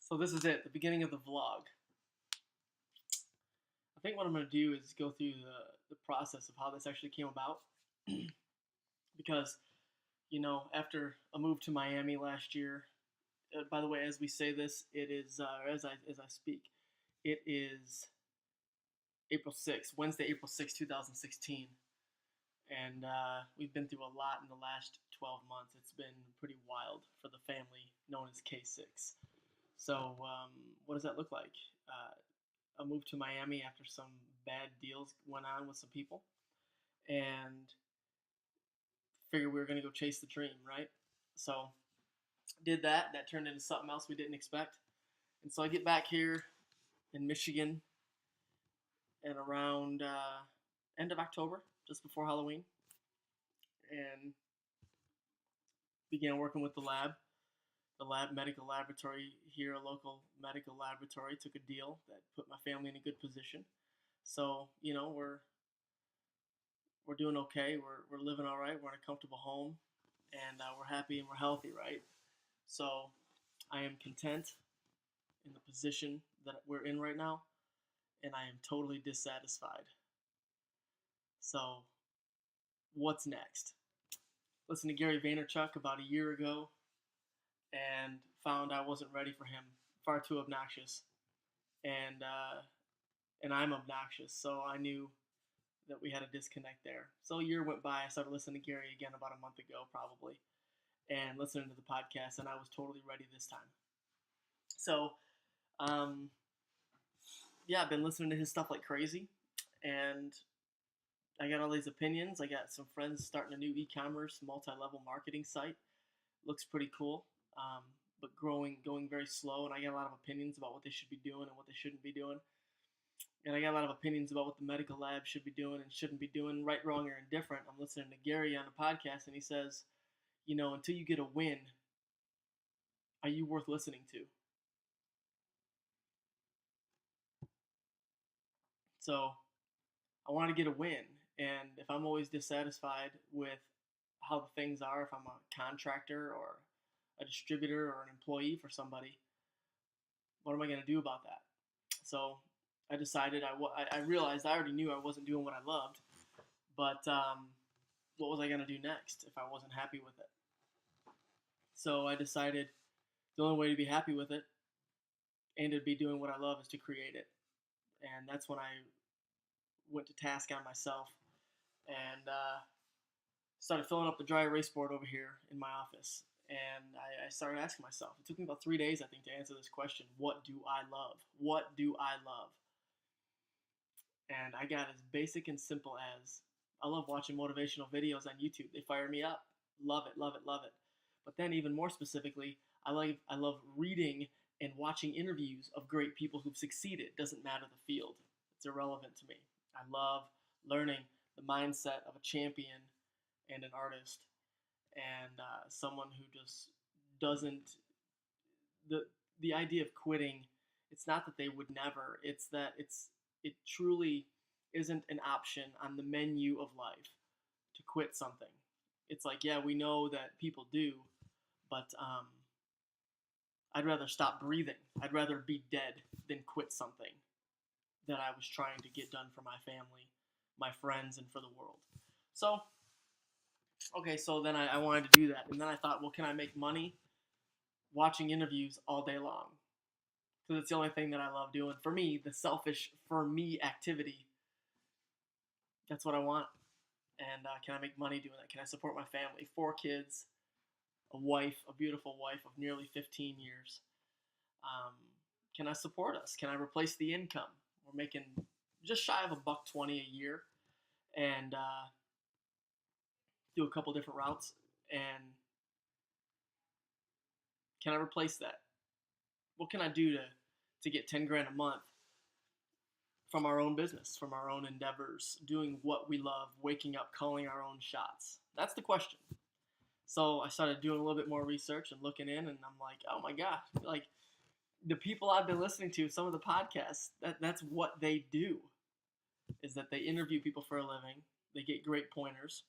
So this is it, the beginning of the vlog. I think what I'm going to do is go through the process of how this actually came about. Because, after a move to Miami last year, by the way, as we say this, it is, as I speak, it is April 6th, Wednesday, April 6th, 2016. And we've been through a lot in the last 12 months. It's been pretty wild for the family known as Kasix. So what does that look like? A move to Miami after some bad deals went on with some people, and figured we were going to go chase the dream, right? So did that. That turned into something else we didn't expect. And so I get back here in Michigan at around end of October, just before Halloween, and began working with the medical laboratory here, a local medical laboratory. Took a deal that put my family in a good position. So we're doing okay. We're living all right. We're in a comfortable home, and we're happy and we're healthy, right? So I am content in the position that we're in right now, and I am totally dissatisfied. So what's next? Listened to Gary Vaynerchuk about a year ago, and found I wasn't ready for him. Far too obnoxious, and I'm obnoxious. So I knew that we had a disconnect there. So a year went by. I started listening to Gary again about a month ago, probably, and listening to the podcast, and I was totally ready this time. So, yeah, I've been listening to his stuff like crazy, and I got all these opinions. I got some friends starting a new e-commerce multi-level marketing site. Looks pretty cool, but going very slow, and I got a lot of opinions about what they should be doing and what they shouldn't be doing. And I got a lot of opinions about what the medical lab should be doing and shouldn't be doing, right, wrong, or indifferent. I'm listening to Gary on a podcast, and he says, until you get a win, are you worth listening to? So I want to get a win. And if I'm always dissatisfied with how the things are, if I'm a contractor or a distributor or an employee for somebody, what am I going to do about that? So I decided, I realized I already knew I wasn't doing what I loved, but what was I going to do next if I wasn't happy with it? So I decided the only way to be happy with it and to be doing what I love is to create it. And that's when I went to task on myself and started filling up the dry erase board over here in my office. And I started asking myself, it took me about 3 days, I think, to answer this question: what do I love? What do I love? And I got as basic and simple as, I love watching motivational videos on YouTube. They fire me up. Love it, love it, love it. But then even more specifically, I love reading and watching interviews of great people who've succeeded. Doesn't matter the field. It's irrelevant to me. I love learning the mindset of a champion and an artist, and someone who just doesn't, the idea of quitting, it's not that they would never, it's that it truly isn't an option on the menu of life to quit something. It's like, yeah, we know that people do, but I'd rather stop breathing. I'd rather be dead than quit something that I was trying to get done for my family, my friends, and for the world. So, okay, so then I wanted to do that. And then I thought, well, can I make money watching interviews all day long? Because it's the only thing that I love doing. For me, the selfish, for me activity, that's what I want. And can I make money doing that? Can I support my family? 4 kids, a wife, a beautiful wife of nearly 15 years. Can I support us? Can I replace the income? We're making just shy of $120 a year, and do a couple different routes. And can I replace that? What can I do to get 10 grand a month from our own business, from our own endeavors, doing what we love, waking up, calling our own shots? That's the question. So I started doing a little bit more research and looking in, and I'm like, oh my gosh, like the people I've been listening to, some of the podcasts, that's what they do, is that they interview people for a living. They get great pointers,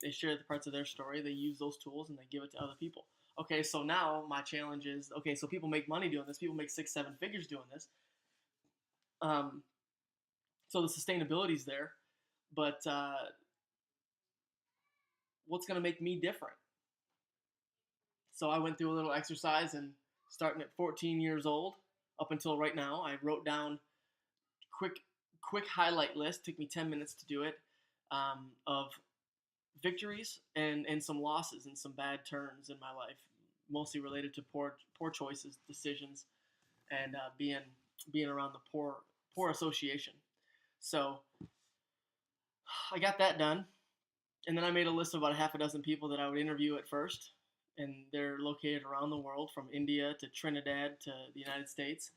They share the parts of their story. They use those tools and they give it to other people. Okay, so now my challenge is, okay, so people make money doing this. People make 6, 7 figures doing this. Um, so the sustainability is there, but what's going to make me different? So I went through a little exercise, and starting at 14 years old up until right now, I wrote down quick quick highlight list. Took me 10 minutes to do it, of victories and some losses and some bad turns in my life, mostly related to poor choices, decisions, and being around the poor association. So I got that done, and then I made a list of about a half a dozen people that I would interview at first, and they're located around the world, from India to Trinidad to the United States,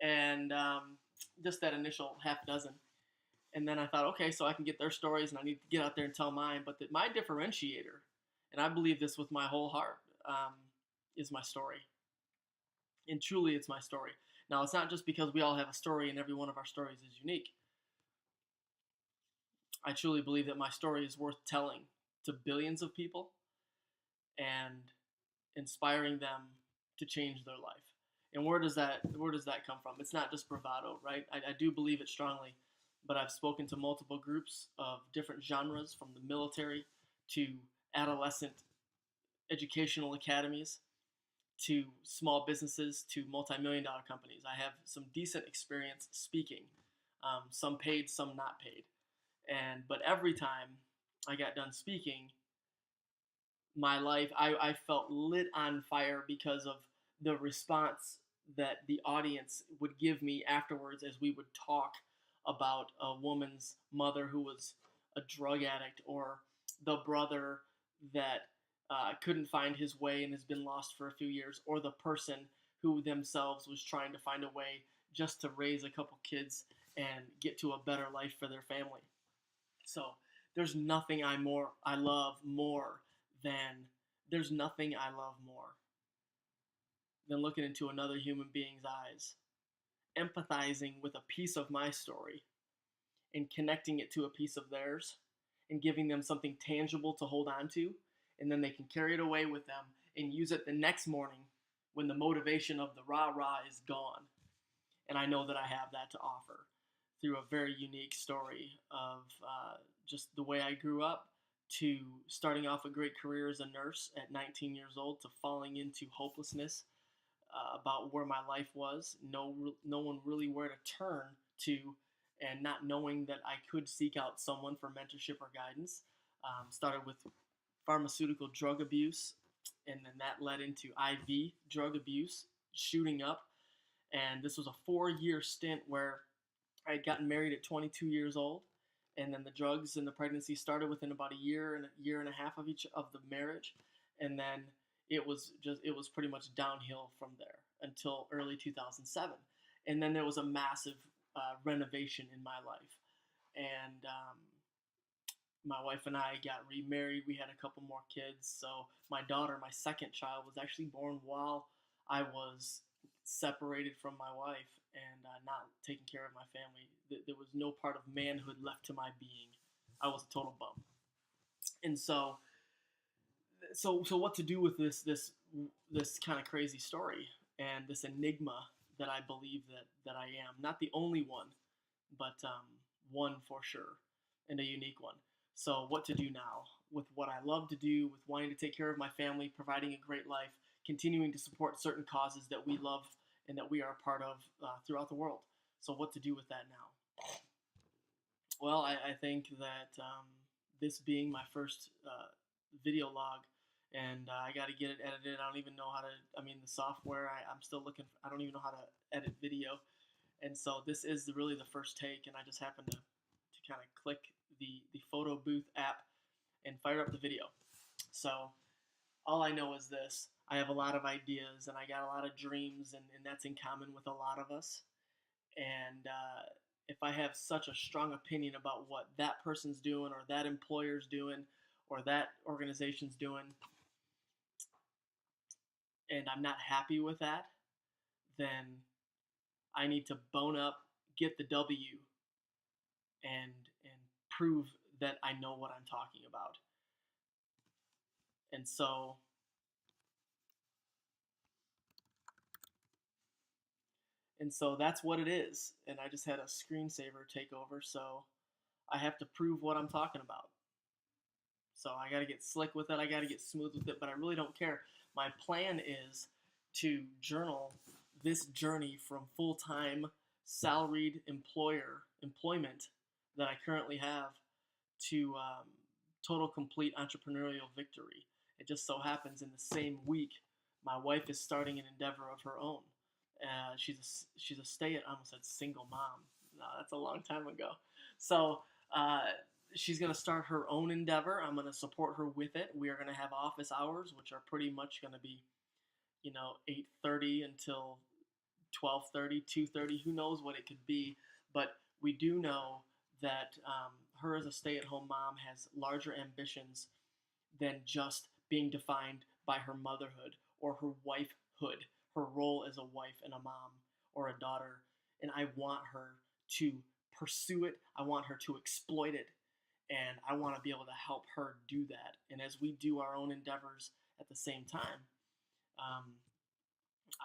and just that initial half dozen. And then I thought, okay, so I can get their stories, and I need to get out there and tell mine. But my differentiator, and I believe this with my whole heart, is my story. And truly, it's my story. Now, it's not just because we all have a story and every one of our stories is unique. I truly believe that my story is worth telling to billions of people and inspiring them to change their life. And where does that come from? It's not just bravado, right? I do believe it strongly, but I've spoken to multiple groups of different genres, from the military to adolescent educational academies to small businesses to multi-million-dollar companies. I have some decent experience speaking, some paid, some not paid. But every time I got done speaking, my life, I felt lit on fire because of the response that the audience would give me afterwards, as we would talk about a woman's mother who was a drug addict, or the brother that couldn't find his way and has been lost for a few years, or the person who themselves was trying to find a way just to raise a couple kids and get to a better life for their family. So there's nothing I love more than there's nothing I love more than looking into another human being's eyes, empathizing with a piece of my story, and connecting it to a piece of theirs, and giving them something tangible to hold on to, and then they can carry it away with them and use it the next morning when the motivation of the rah-rah is gone. And I know that I have that to offer through a very unique story of just the way I grew up, to starting off a great career as a nurse at 19 years old, to falling into hopelessness about where my life was, no one really where to turn to, and not knowing that I could seek out someone for mentorship or guidance. Started with pharmaceutical drug abuse, and then that led into IV drug abuse, shooting up. And this was a 4-year stint where I had gotten married at 22 years old, and then the drugs and the pregnancy started within about a year and a half of each of the marriage, and then it was pretty much downhill from there until early 2007. And then there was a massive renovation in my life, and my wife and I got remarried. We had a couple more kids. So my daughter, my second child, was actually born while I was separated from my wife and not taking care of my family. There was no part of manhood left to my being. I was a total bum. And so what to do with this kind of crazy story and this enigma that I believe that I am? Not the only one, but one for sure, and a unique one. So what to do now with what I love to do, with wanting to take care of my family, providing a great life, continuing to support certain causes that we love and that we are a part of throughout the world. So what to do with that now? Well, I think that this being my first video log, and I got to get it edited. I don't even know how to, the software, I'm still looking, I don't even know how to edit video. And so this is really the first take, and I just happened to kind of click the photo booth app and fire up the video. So all I know is this: I have a lot of ideas, and I got a lot of dreams, and that's in common with a lot of us. And if I have such a strong opinion about what that person's doing, or that employer's doing, or that organization's doing, and I'm not happy with that, then I need to bone up, get the W, and prove that I know what I'm talking about. And so that's what it is. And I just had a screensaver take over, so I have to prove what I'm talking about. So I got to get slick with it. I got to get smooth with it, but I really don't care. My plan is to journal this journey from full-time salaried employment that I currently have to total complete entrepreneurial victory. It just so happens in the same week, my wife is starting an endeavor of her own. She's a I almost said single mom. No, that's a long time ago. So uh, she's gonna start her own endeavor. I'm gonna support her with it. We are gonna have office hours, which are pretty much gonna be 8:30 until 12:30, 2:30. Who knows what it could be? But we do know that her as a stay-at-home mom has larger ambitions than just being defined by her motherhood or her wifehood, her role as a wife and a mom or a daughter. And I want her to pursue it. I want her to exploit it. And I want to be able to help her do that. And as we do our own endeavors at the same time, um,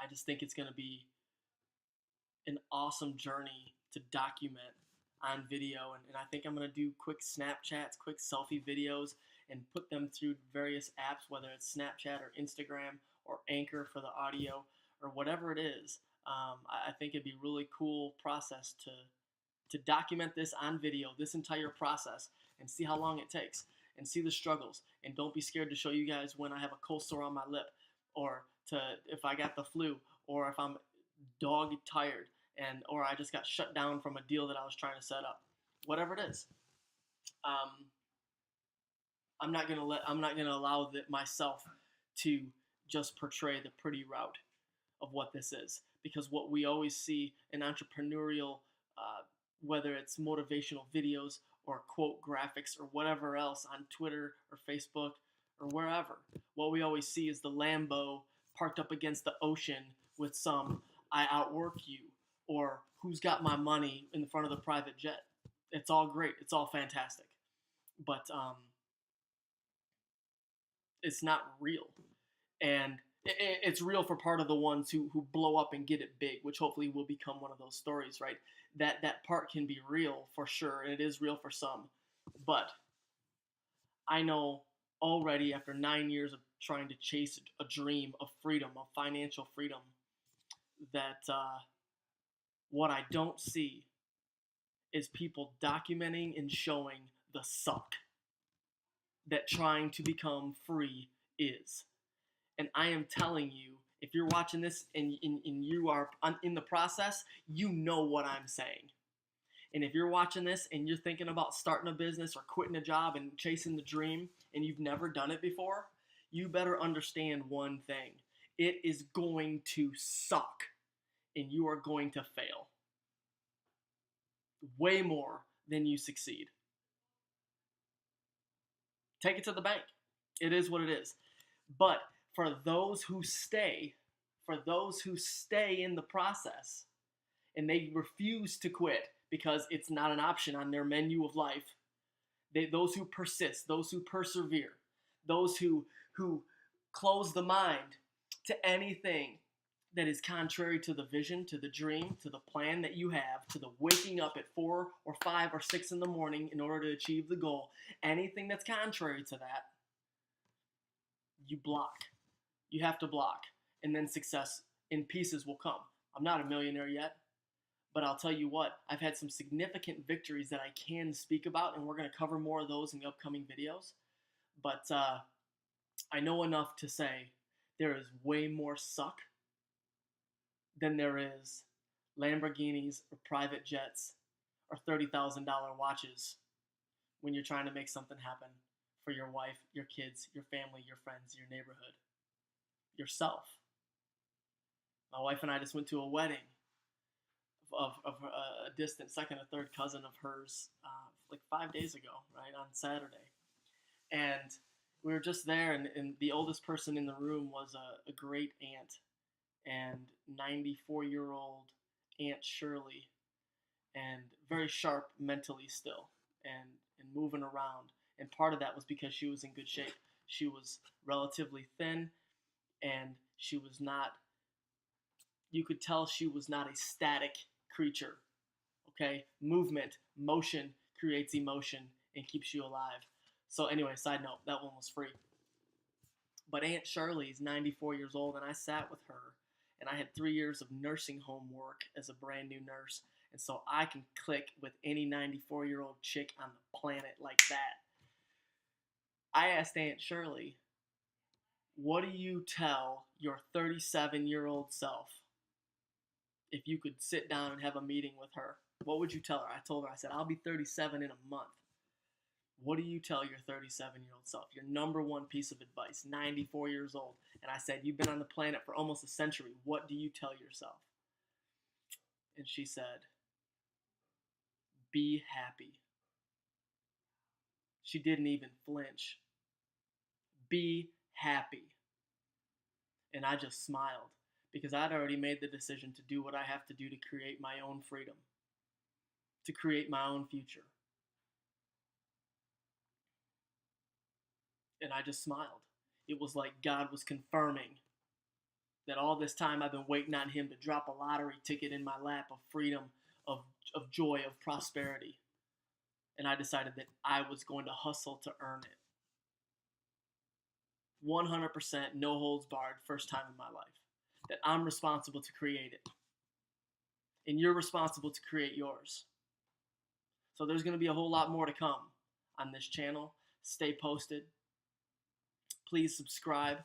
I just think it's going to be an awesome journey to document on video. And I think I'm going to do quick Snapchats, quick selfie videos, and put them through various apps, whether it's Snapchat or Instagram or Anchor for the audio or whatever it is. I think it'd be a really cool process to document this on video, this entire process, and see how long it takes, and see the struggles. And don't be scared to show you guys when I have a cold sore on my lip, or if I got the flu, or if I'm dog tired, or I just got shut down from a deal that I was trying to set up. Whatever it is. I'm not gonna allow myself to just portray the pretty route of what this is, because what we always see in entrepreneurial, whether it's motivational videos or quote graphics or whatever else on Twitter or Facebook or wherever, what we always see is the Lambo parked up against the ocean with some "I outwork you" or "who's got my money" in the front of the private jet. It's all great. It's all fantastic, but it's not real. And it's real for part of the ones who blow up and get it big, which hopefully will become one of those stories, right? That part can be real for sure, and it is real for some. But I know already, after 9 years of trying to chase a dream of freedom, of financial freedom, that what I don't see is people documenting and showing the suck that trying to become free is. And I am telling you, if you're watching this and you are in the process, you know what I'm saying. And if you're watching this and you're thinking about starting a business or quitting a job and chasing the dream and you've never done it before, you better understand one thing. It is going to suck and you are going to fail. Way more than you succeed. Take it to the bank. It is what it is. But for those who stay in the process and they refuse to quit because it's not an option on their menu of life, those who persist, those who persevere, those who close the mind to anything that is contrary to the vision, to the dream, to the plan that you have, to the waking up at 4 or 5 or 6 in the morning in order to achieve the goal, anything that's contrary to that, you block. You have to block. And then success in pieces will come. I'm not a millionaire yet, but I'll tell you what, I've had some significant victories that I can speak about, and we're going to cover more of those in the upcoming videos. But I know enough to say there is way more suck than there is Lamborghinis or private jets or $30,000 watches when you're trying to make something happen for your wife, your kids, your family, your friends, your neighborhood, yourself. My wife and I just went to a wedding of a distant second or third cousin of hers like 5 days ago, right, on Saturday. And we were just there, and the oldest person in the room was a great aunt, and 94-year-old Aunt Shirley, and very sharp mentally still, and moving around. And part of that was because she was in good shape. She was relatively thin, and she was not, you could tell she was not a static creature. Okay? Movement, motion creates emotion and keeps you alive. So, anyway, side note, that one was free. But Aunt Shirley is 94 years old, and I sat with her, and I had 3 years of nursing home work as a brand new nurse. And so I can click with any 94-year-old chick on the planet like that. I asked Aunt Shirley, what do you tell your 37-year-old self if you could sit down and have a meeting with her? What would you tell her? I told her, I said, I'll be 37 in a month. What do you tell your 37-year-old self? Your number one piece of advice, 94 years old. And I said, you've been on the planet for almost a century. What do you tell yourself? And she said, be happy. She didn't even flinch. Be happy. And I just smiled because I'd already made the decision to do what I have to do to create my own freedom, to create my own future. And I just smiled. It was like God was confirming that all this time I've been waiting on him to drop a lottery ticket in my lap of freedom, of joy, of prosperity. And I decided that I was going to hustle to earn it. 100%, no holds barred, first time in my life. That I'm responsible to create it. And you're responsible to create yours. So there's going to be a whole lot more to come on this channel. Stay posted. Please subscribe.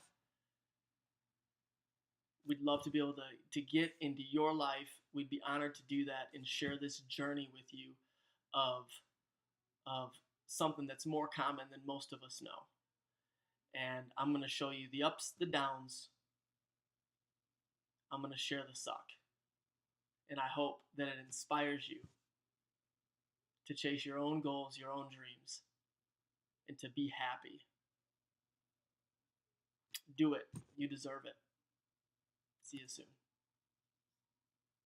We'd love to be able to get into your life. We'd be honored to do that and share this journey with you of something that's more common than most of us know. And I'm going to show you the ups, the downs. I'm going to share the suck. And I hope that it inspires you to chase your own goals, your own dreams, and to be happy. Do it. You deserve it. See you soon.